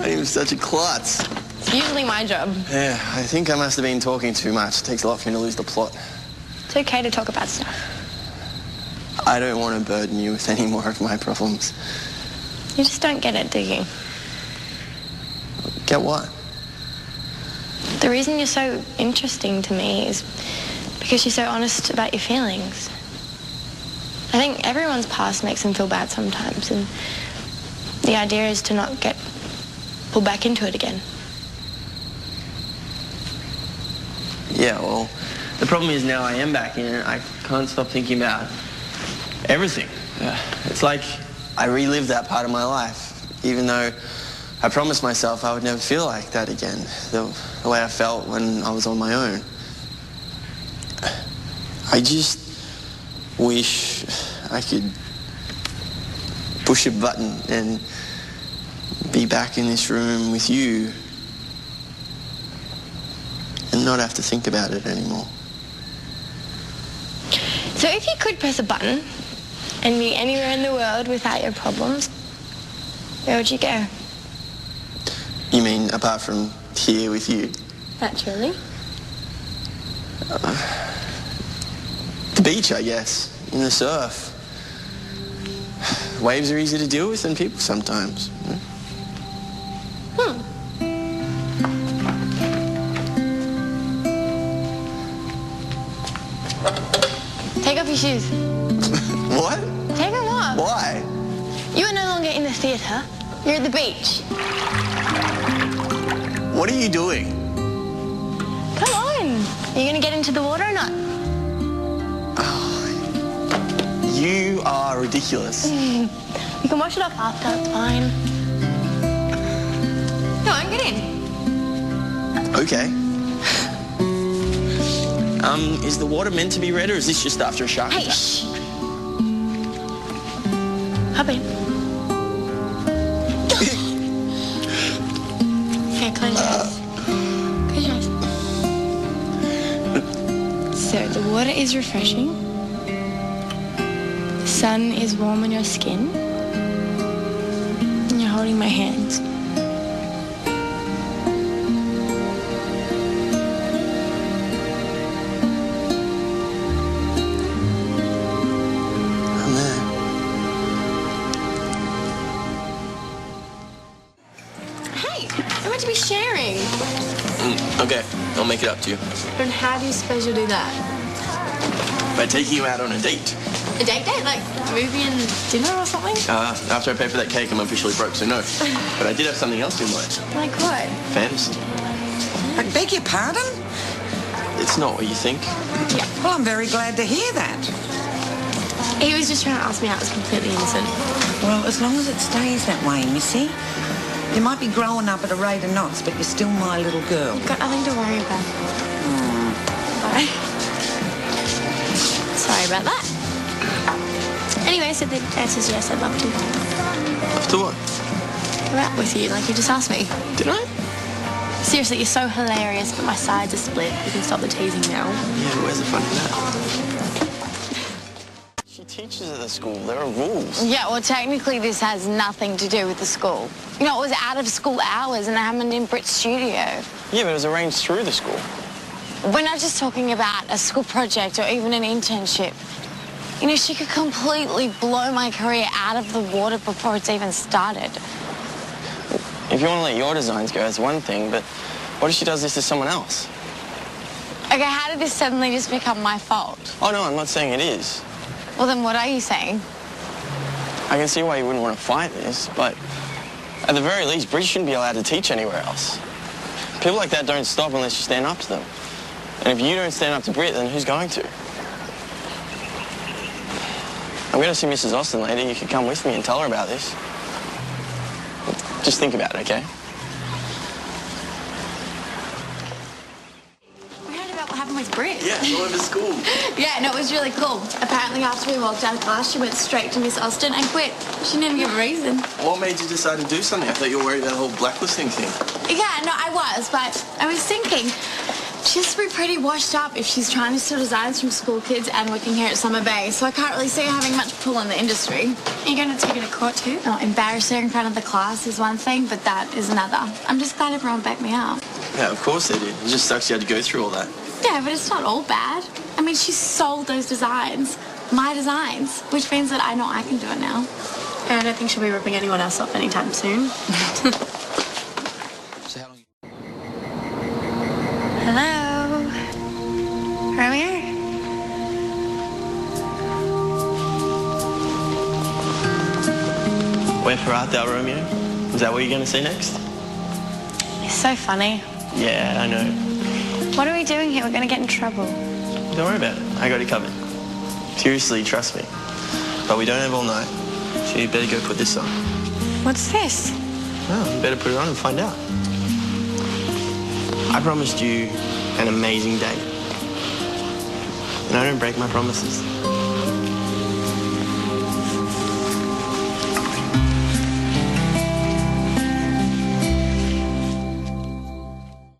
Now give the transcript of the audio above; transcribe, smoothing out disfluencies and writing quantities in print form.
I'm such a klutz. It's usually my job. Yeah, I think I must have been talking too much. It takes a lot for me to lose the plot. It's okay to talk about stuff. I don't want to burden you with any more of my problems. You just don't get it, do you? Get what? The reason you're so interesting to me is because you're so honest about your feelings. I think everyone's past makes them feel bad sometimes, and the idea is to not get pulled back into it again. Yeah, well, the problem is now I am back in it. I can't stop thinking about everything. It's like I relived that part of my life, even though I promised myself I would never feel like that again, the way I felt when I was on my own. I just wish I could push a button and be back in this room with you and not have to think about it anymore. So if you could press a button and be anywhere in the world without your problems, where would you go? You mean apart from here with you? Naturally. The beach, I guess. In the surf. Waves are easier to deal with than people sometimes. Take off your shoes. What? Take them off. Why? You are no longer in the theatre. You're at the beach. What are you doing? Come on. Are you going to get into the water or not? Oh, you are ridiculous. You can wash it off after. It's fine. Come on, get in. Okay. Is the water meant to be red, or is this just after a shark attack? Hey, shh. Hop in. Okay, close your eyes. Close your eyes. So, the water is refreshing. The sun is warm on your skin. And you're holding my hands. To be sharing. Okay, I'll make it up to you. And how do you suppose you'll do that? By taking you out on a date. A date? Like movie and dinner or something? After I pay for that cake, I'm officially broke, so no. But I did have something else in mind. Like what? Fantasy. I beg your pardon? It's not what you think. Yeah. Well, I'm very glad to hear that. He was just trying to ask me out. It was completely innocent. Well, as long as it stays that way, Missy. You might be growing up at a rate of knots, but you're still my little girl. You've got nothing to worry about. Bye. Sorry about that. Anyway, so the answer's yes, I'd love to. Love to what? Go out with you, like you just asked me. Did I? Seriously, you're so hilarious, but my sides are split. You can stop the teasing now. Yeah, where's the fun in that? She teaches at the school. There are rules. Yeah, well, technically this has nothing to do with the school. You know, it was out of school hours and it happened in Brit's studio. Yeah, but it was arranged through the school. We're not just talking about a school project or even an internship. You know, she could completely blow my career out of the water before it's even started. If you want to let your designs go, that's one thing, but what if she does this to someone else? Okay, how did this suddenly just become my fault? Oh, no, I'm not saying it is. Well, then what are you saying? I can see why you wouldn't want to fight this, but at the very least, Brit shouldn't be allowed to teach anywhere else. People like that don't stop unless you stand up to them. And if you don't stand up to Brit, then who's going to? I'm going to see Mrs. Austin later. You could come with me and tell her about this. Just think about it, okay? We heard about what happened with Brit. Yeah, all over school. Yeah, no, it was really cool. Apparently after we walked out of class, she went straight to Miss Austin and quit. She didn't even give a reason. What made you decide to do something? I thought you were worried about the whole blacklisting thing. Yeah, no, I was, but I was thinking, She has to be pretty washed up if she's trying to steal designs from school kids and working here at Summer Bay, so I can't really see her having much pull in the industry. Are you going to take her to court too? Oh, embarrass her in front of the class is one thing, but that is another. I'm just glad everyone backed me up. Yeah, of course they did. It just sucks you had to go through all that. Yeah, but it's not all bad. I mean, she sold those designs. My designs, which means that I know I can do it now. And I don't think she'll be ripping anyone else off anytime soon. Hello? Romeo? Where for art thou, Romeo? Is that what you're going to say next? You're so funny. Yeah, I know. What are we doing here? We're going to get in trouble. Don't worry about it. I got it covered. Seriously, trust me. But we don't have all night, so you better go put this on. What's this? Well, you better put it on and find out. I promised you an amazing date. And I don't break my promises.